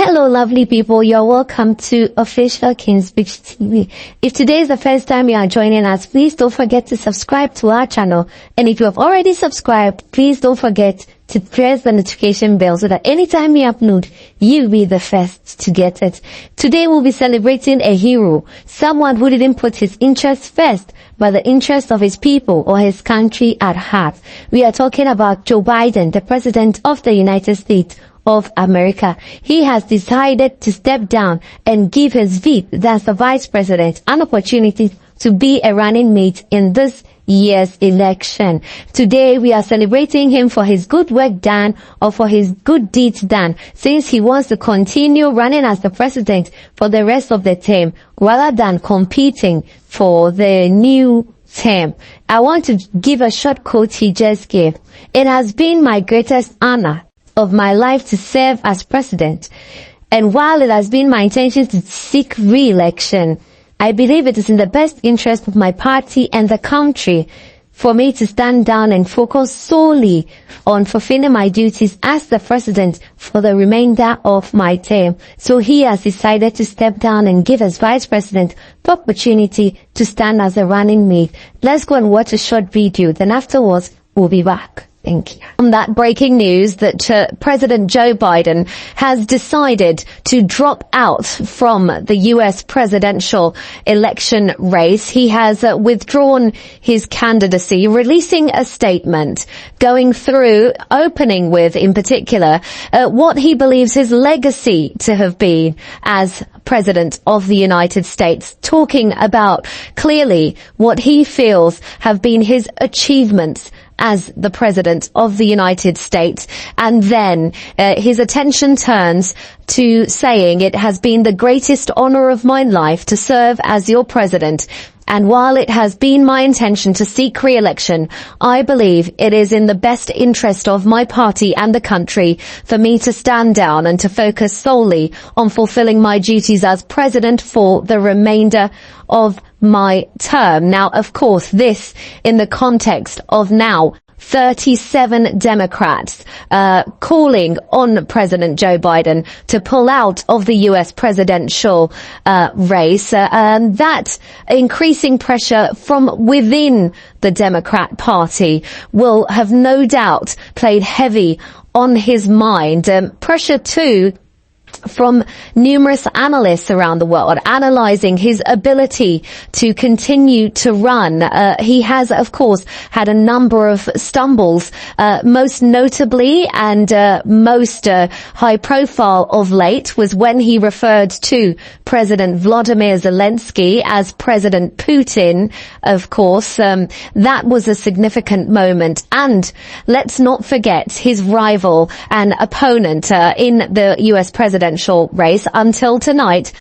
Hello, lovely people. You're welcome to Official King's Speech TV. If today is the first time you are joining us, please don't forget to subscribe to our channel. And if you have already subscribed, please don't forget to press the notification bell so that anytime we upload, you'll be the first to get it. Today we'll be celebrating a hero, someone who didn't put his interests first, but the interests of his people or his country at heart. We are talking about Joe Biden, the President of the United States of America. He has decided to step down and give his VP, that's the Vice President, an opportunity to be a running mate in this year's election. Today we are celebrating him for his good work done or for his good deeds done, since he wants to continue running as the president for the rest of the term rather than competing for the new term. I want to give a short quote he just gave. It has been my greatest honor of my life to serve as president. And while it has been my intention to seek re-election, I believe it is in the best interest of my party and the country for me to stand down and focus solely on fulfilling my duties as the president for the remainder of my term. So he has decided to step down and give his vice president the opportunity to stand as a running mate. Let's go and watch a short video. Then afterwards, we'll be back. Thank you. On that breaking news that President Joe Biden has decided to drop out from the U.S. presidential election race. He has withdrawn his candidacy, releasing a statement, going through, opening with, in particular, what he believes his legacy to have been as President of the United States, talking about clearly what he feels have been his achievements as the President of the United States. And then his attention turns to saying, it has been the greatest honor of my life to serve as your president. And while it has been my intention to seek re-election, I believe it is in the best interest of my party and the country for me to stand down and to focus solely on fulfilling my duties as president for the remainder of my term. Now, of course, this in the context of now 37 Democrats calling on President Joe Biden to pull out of the U.S. presidential race. That increasing pressure from within the Democrat Party will have no doubt played heavy on his mind. Pressure too from numerous analysts around the world, analyzing his ability to continue to run. He has, of course, had a number of stumbles, most notably and most high profile of late was when he referred to President Vladimir Zelensky as President Putin. Of course, that was a significant moment. And let's not forget his rival and opponent in the U.S. presidential race until tonight,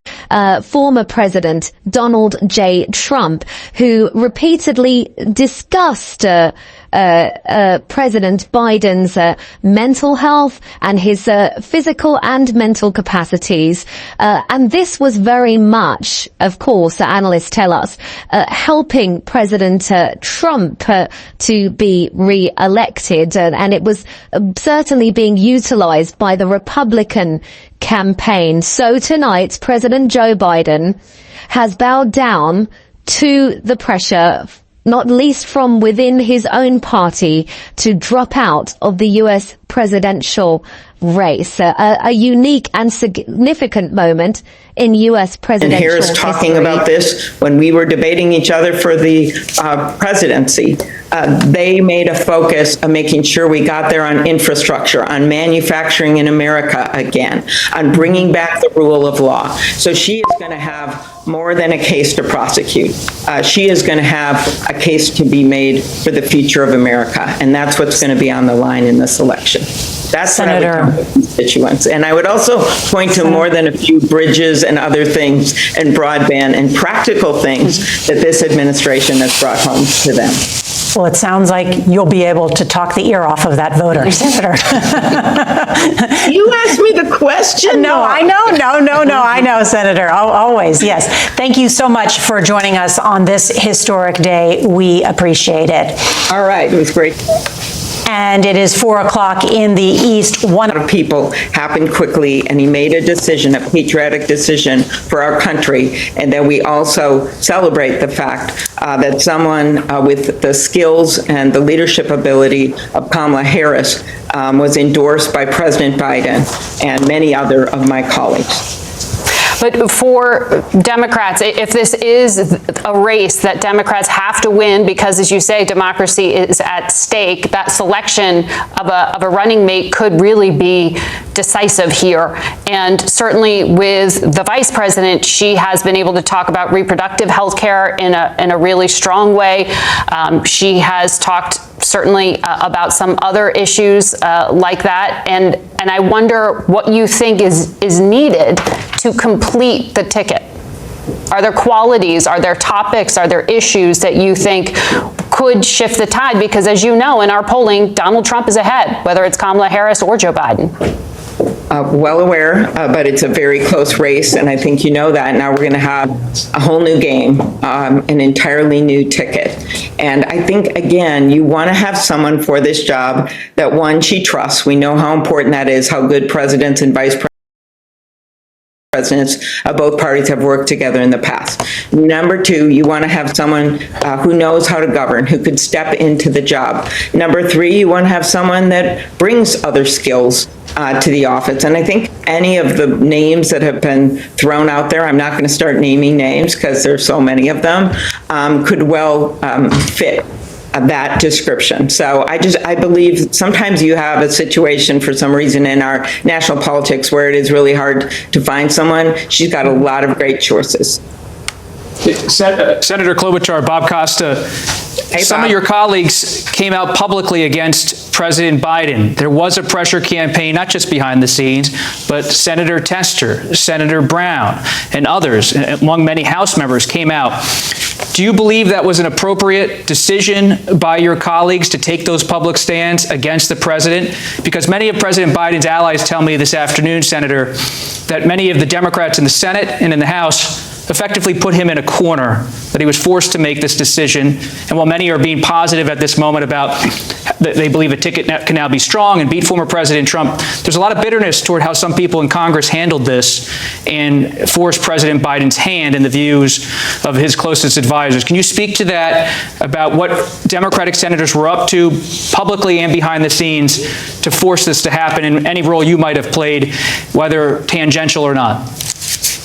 former President Donald J. Trump, who repeatedly discussed President Biden's mental health and his physical and mental capacities. And this was very much, of course, analysts tell us, helping President Trump to be re-elected. And it was certainly being utilized by the Republican campaign. So tonight, President Joe Biden has bowed down to the pressure, not least from within his own party, to drop out of the U.S. presidential race. A unique and significant moment in U.S. presidential history. And Harris talking about this when we were debating each other for the presidency. They made a focus of making sure we got there on infrastructure, on manufacturing in America again, on bringing back the rule of law. So she is going to have more than a case to prosecute. She is going to have a case to be made for the future of America, and that's what's going to be on the line in this election. That's Senator. what I would tell constituents. And I would also point to more than a few bridges and other things and broadband and practical things that this administration has brought home to them. Well, it sounds like you'll be able to talk the ear off of that voter, Senator. You asked me the question. No, I know. No, I know, Senator. Always, yes. Thank you so much for joining us on this historic day. We appreciate it. All right. It was great. and it is 4 o'clock in the East. One of people happened quickly, and he made a decision, a patriotic decision for our country, and that we also celebrate the fact that someone with the skills and the leadership ability of Kamala Harris was endorsed by President Biden and many other of my colleagues. But for Democrats, if this is a race that Democrats have to win because, as you say, democracy is at stake, that selection of a running mate could really be decisive here. And certainly with the vice president, she has been able to talk about reproductive health care in a really strong way. She has talked certainly about some other issues like that. And I wonder what you think is needed to complete the ticket. Are there qualities, are there topics, are there issues that you think could shift the tide? Because as you know, in our polling, Donald Trump is ahead, whether it's Kamala Harris or Joe Biden. Well aware, but it's a very close race, and I think you know that. Now we're going to have a whole new game, an entirely new ticket. And I think, again, you want to have someone for this job that, one, she trusts. We know how important that is, how good presidents and vice presidents of both parties have worked together in the past. Number two, you want to have someone who knows how to govern, who could step into the job. Number three, you want to have someone that brings other skills to the office. And I think any of the names that have been thrown out there, I'm not going to start naming names because there's so many of them, could well fit that description. So I believe sometimes you have a situation for some reason in our national politics where it is really hard to find someone. She's got a lot of great choices. Senator Klobuchar, Bob Costa, Hey, some Bob. of your colleagues came out publicly against President Biden. There was a pressure campaign, not just behind the scenes, but Senator Tester, Senator Brown, and others, among many House members, came out. Do you believe that was an appropriate decision by your colleagues to take those public stands against the president? Because many of President Biden's allies tell me this afternoon, Senator, that many of the Democrats in the Senate and in the House effectively put him in a corner, that he was forced to make this decision. And while many are being positive at this moment about that they believe a ticket can now be strong and beat former President Trump, there's a lot of bitterness toward how some people in Congress handled this and forced President Biden's hand in the views of his closest advisors. Can you speak to that, about what Democratic senators were up to publicly and behind the scenes to force this to happen, and any role you might have played, whether tangential or not?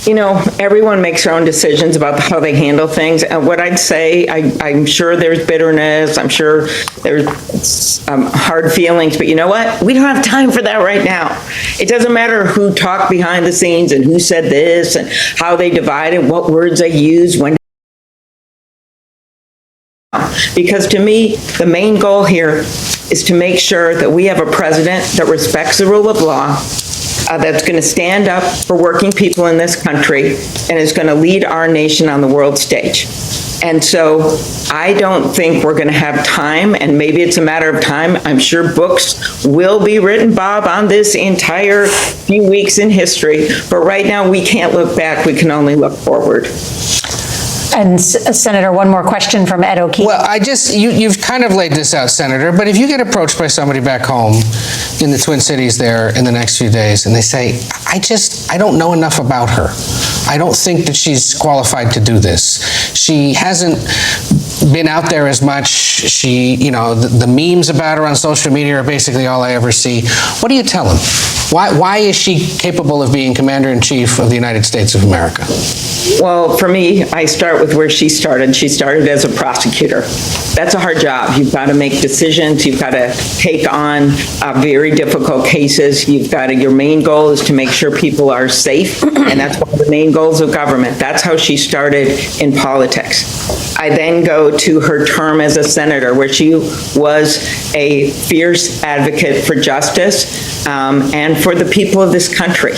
You know, everyone makes their own decisions about how they handle things. And what I'd say, I'm sure there's bitterness. I'm sure there's hard feelings. But you know what? We don't have time for that right now. It doesn't matter who talked behind the scenes and who said this and how they divided, what words they used, when. Because to me, the main goal here is to make sure that we have a president that respects the rule of law, that's going to stand up for working people in this country, and is going to lead our nation on the world stage. And so I don't think we're going to have time, and maybe it's a matter of time. I'm sure books will be written, Bob, on this entire few weeks in history. But right now, we can't look back. We can only look forward. And Senator, one more question from Ed O'Keefe. Well, you've kind of laid this out, Senator, but if you get approached by somebody back home in the Twin Cities there in the next few days, and they say, I don't know enough about her. I don't think that she's qualified to do this. She hasn't been out there as much. She, the memes about her on social media are basically all I ever see. What do you tell them? Why is she capable of being Commander-in-Chief of the United States of America? Well, for me, I start with where she started. She started as a prosecutor. That's a hard job. You've got to make decisions. You've got to take on very difficult cases. Your main goal is to make sure people are safe, and that's one of the main goals of government. That's how she started in politics. I then go to her term as a senator, where she was a fierce advocate for justice and for the people of this country.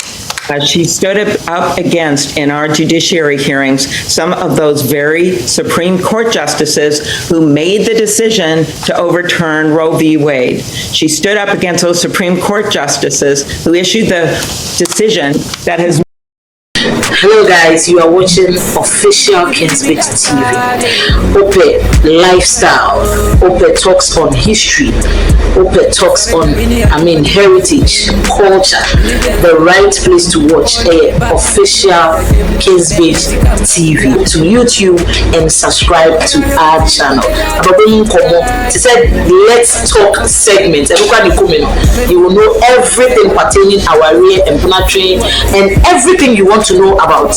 She stood up against, in our judiciary hearings, some of those very Supreme Court justices who made the decision to overturn Roe v. Wade. She stood up against those Supreme Court justices who issued the decision that has. Hello, So guys, you are watching official Kingsbridge TV. Ope lifestyle, Ope talks on history, Ope talks on, heritage, culture. The right place to watch official Kingsbridge TV. To YouTube and subscribe to our channel. She said, let's talk segments. You will know everything pertaining our rear and planetary and everything you want to know about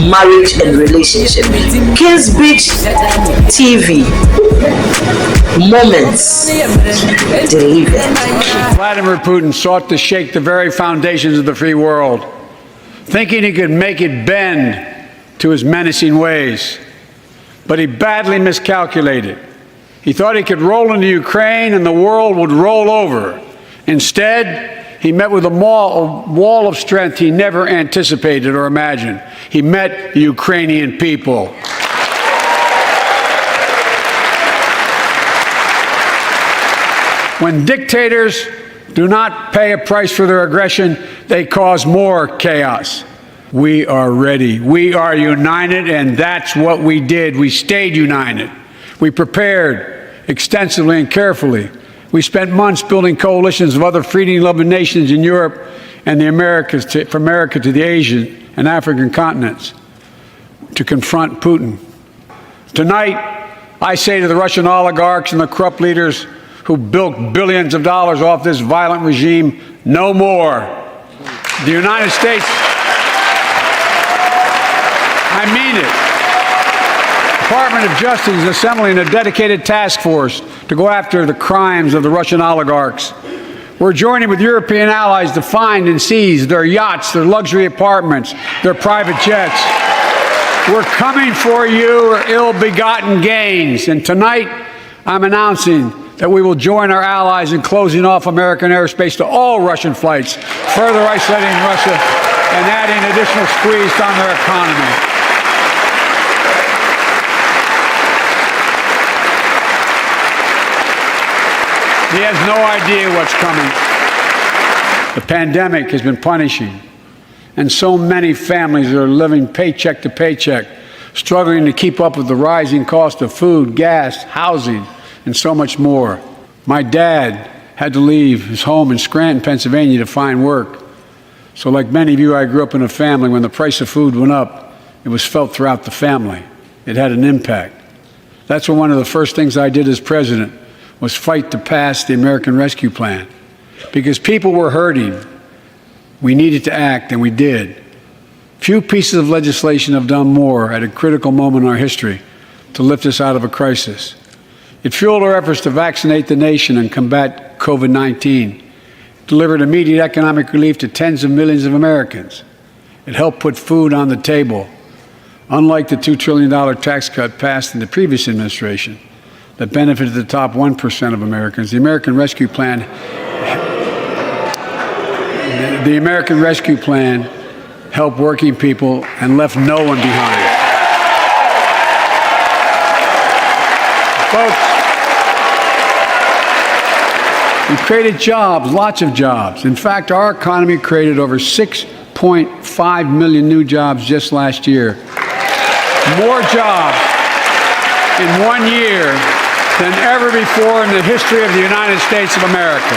marriage and relationship. Kingsbridge TV. Moments delivered. Vladimir Putin sought to shake the very foundations of the free world, thinking he could make it bend to his menacing ways. But he badly miscalculated. He thought he could roll into Ukraine and the world would roll over. Instead, he met with a wall of strength he never anticipated or imagined. He met the Ukrainian people. When dictators do not pay a price for their aggression, they cause more chaos. We are ready. We are united, and that's what we did. We stayed united. We prepared extensively and carefully. We spent months building coalitions of other freedom-loving nations in Europe and the Americas, from America to the Asian and African continents, to confront Putin. Tonight, I say to the Russian oligarchs and the corrupt leaders who built billions of dollars off this violent regime, no more. The United States, I mean it. The Department of Justice is assembling a dedicated task force to go after the crimes of the Russian oligarchs. We're joining with European allies to find and seize their yachts, their luxury apartments, their private jets. We're coming for your ill-begotten gains. And tonight, I'm announcing that we will join our allies in closing off American airspace to all Russian flights, further isolating Russia and adding additional squeeze on their economy. He has no idea what's coming. The pandemic has been punishing, and so many families are living paycheck to paycheck, struggling to keep up with the rising cost of food, gas, housing, and so much more. My dad had to leave his home in Scranton, Pennsylvania to find work. So like many of you, I grew up in a family when the price of food went up, it was felt throughout the family. It had an impact. That's when one of the first things I did as president was fight to pass the American Rescue Plan. Because people were hurting, we needed to act, and we did. Few pieces of legislation have done more at a critical moment in our history to lift us out of a crisis. It fueled our efforts to vaccinate the nation and combat COVID-19, delivered immediate economic relief to tens of millions of Americans. It helped put food on the table. Unlike the $2 trillion tax cut passed in the previous administration that benefited the top 1% of Americans, the American Rescue Plan helped working people and left no one behind. Folks, we created jobs, lots of jobs. In fact, our economy created over 6.5 million new jobs just last year. More jobs in 1 year than ever before in the history of the United States of America.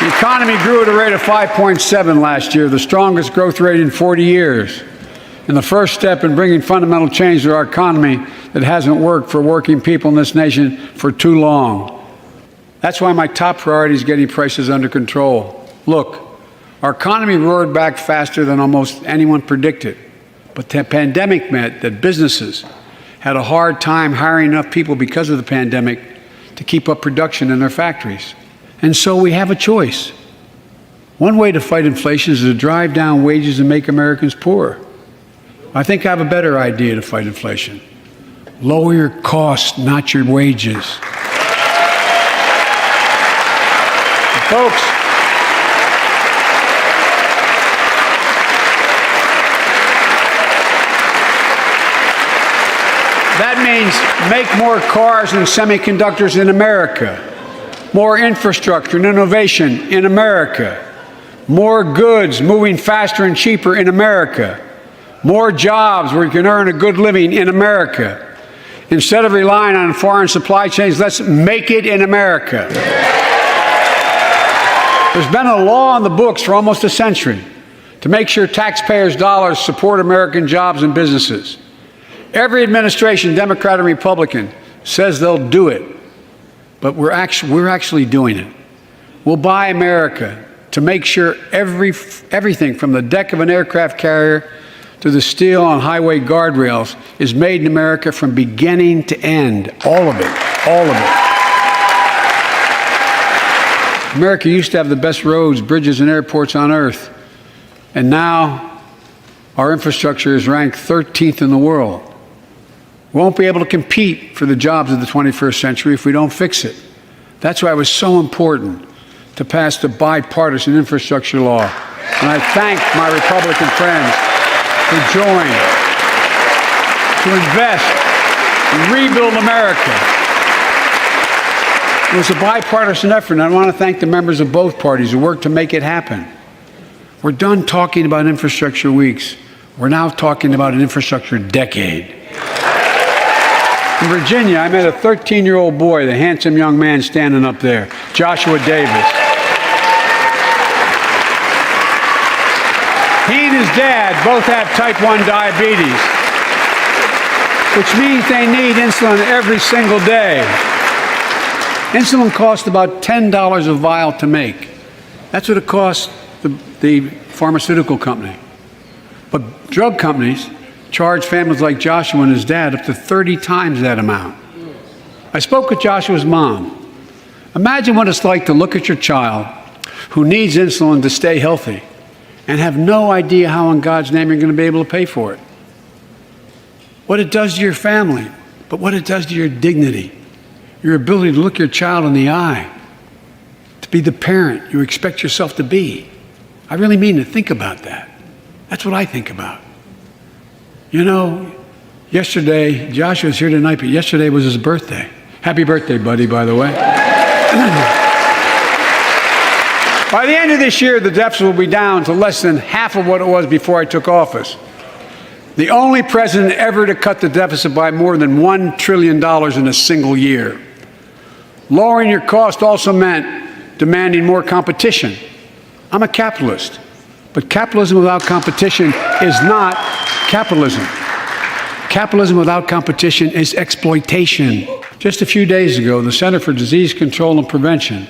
The economy grew at a rate of 5.7 last year, the strongest growth rate in 40 years. And the first step in bringing fundamental change to our economy that hasn't worked for working people in this nation for too long. That's why my top priority is getting prices under control. Look, our economy roared back faster than almost anyone predicted. But the pandemic meant that businesses had a hard time hiring enough people because of the pandemic to keep up production in their factories. And so we have a choice. One way to fight inflation is to drive down wages and make Americans poorer. I think I have a better idea to fight inflation. Lower your costs, not your wages. Folks, that means make more cars and semiconductors in America, more infrastructure and innovation in America, more goods moving faster and cheaper in America, More jobs where you can earn a good living in America. Instead of relying on foreign supply chains, let's make it in America. There's been a law on the books for almost a century to make sure taxpayers' dollars support American jobs and businesses. Every administration, Democrat and Republican, says they'll do it, but we're actually doing it. We'll buy America to make sure everything from the deck of an aircraft carrier to the steel on highway guardrails is made in America from beginning to end. All of it. All of it. America used to have the best roads, bridges, and airports on earth. And now our infrastructure is ranked 13th in the world. We won't be able to compete for the jobs of the 21st century if we don't fix it. That's why it was so important to pass the bipartisan infrastructure law. And I thank my Republican friends who joined to invest and rebuild America. It was a bipartisan effort, and I want to thank the members of both parties who worked to make it happen. We're done talking about infrastructure weeks. We're now talking about an infrastructure decade. In Virginia, I met a 13-year-old boy, the handsome young man standing up there, Joshua Davis. He and his dad both have type 1 diabetes, which means they need insulin every single day. Insulin costs about $10 a vial to make. That's what it costs the pharmaceutical company. But drug companies charge families like Joshua and his dad up to 30 times that amount. I spoke with Joshua's mom. Imagine what it's like to look at your child who needs insulin to stay healthy and have no idea how in God's name you're going to be able to pay for it. What it does to your family, but what it does to your dignity, your ability to look your child in the eye, to be the parent you expect yourself to be. I really mean to think about that. That's what I think about. You know, yesterday, Joshua's here tonight, but yesterday was his birthday. Happy birthday, buddy, by the way. By the end of this year, the deficit will be down to less than half of what it was before I took office. The only president ever to cut the deficit by more than $1 trillion in a single year. Lowering your cost also meant demanding more competition. I'm a capitalist, but capitalism without competition is not capitalism. Capitalism without competition is exploitation. Just a few days ago, the Center for Disease Control and Prevention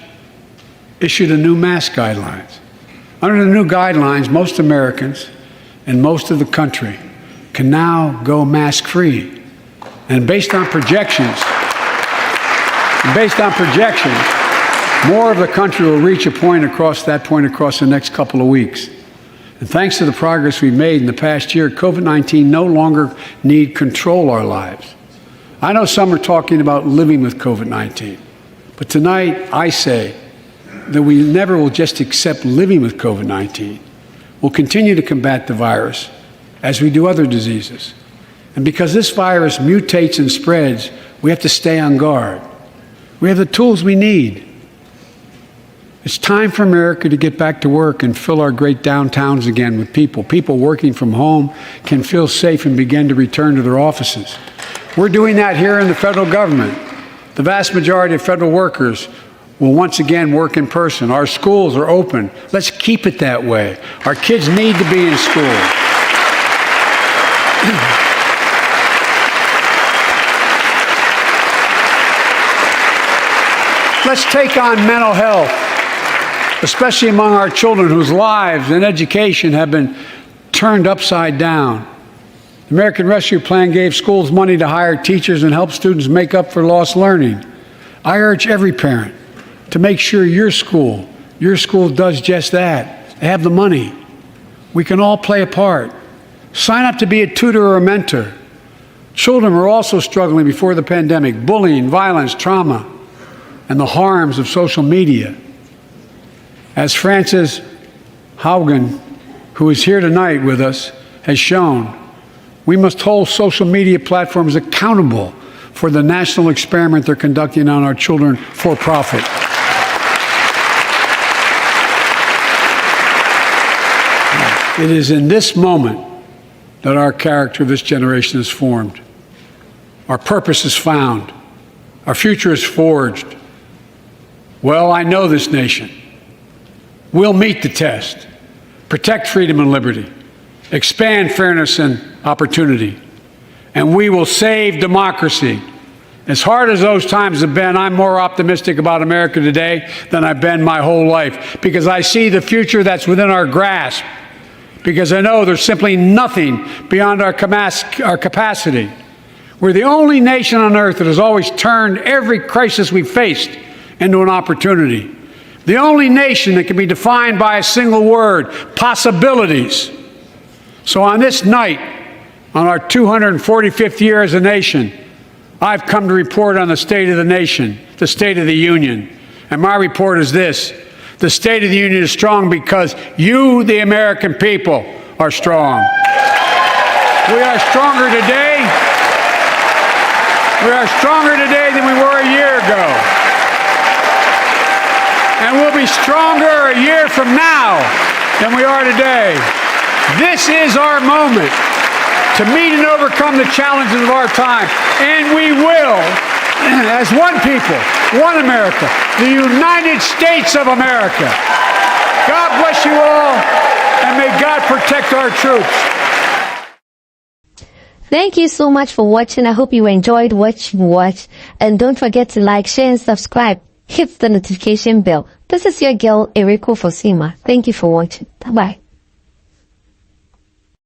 issued a new mask guidelines. Under the new guidelines, most Americans and most of the country can now go mask-free. And based on projections, more of the country will reach a point across the next couple of weeks. And thanks to the progress we've made in the past year, COVID-19 no longer need control our lives. I know some are talking about living with COVID-19, but tonight I say that we never will just accept living with COVID-19. We'll continue to combat the virus as we do other diseases. And because this virus mutates and spreads, we have to stay on guard. We have the tools we need. It's time for America to get back to work and fill our great downtowns again with people. People working from home can feel safe and begin to return to their offices. We're doing that here in the federal government. The vast majority of federal workers will once again work in person. Our schools are open. Let's keep it that way. Our kids need to be in school. Let's take on mental health, especially among our children whose lives and education have been turned upside down. The American Rescue Plan gave schools money to hire teachers and help students make up for lost learning. I urge every parent to make sure your school does just that. They have the money. We can all play a part. Sign up to be a tutor or a mentor. Children were also struggling before the pandemic, bullying, violence, trauma, and the harms of social media. As Frances Haugen, who is here tonight with us, has shown, we must hold social media platforms accountable for the national experiment they're conducting on our children for profit. It is in this moment that our character of this generation is formed. Our purpose is found. Our future is forged. Well, I know this nation. We'll meet the test, protect freedom and liberty, expand fairness and opportunity, and we will save democracy. As hard as those times have been, I'm more optimistic about America today than I've been my whole life, because I see the future that's within our grasp, because I know there's simply nothing beyond our capacity. We're the only nation on earth that has always turned every crisis we've faced into an opportunity. The only nation that can be defined by a single word: possibilities. So on this night, on our 245th year as a nation, I've come to report on the state of the nation, the State of the Union. And my report is this: the State of the Union is strong because you, the American people, are strong. We are stronger today. We are stronger today than we were a year ago. And we'll be stronger a year from now than we are today. This is our moment to meet and overcome the challenges of our time. And we will, as one people, one America, the United States of America. God bless you all, and may God protect our troops. Thank you so much for watching. I hope you enjoyed what you watched. And don't forget to like, share, and subscribe. Hit the notification bell. This is your girl, Eriko Fosima. Thank you for watching. Bye-bye.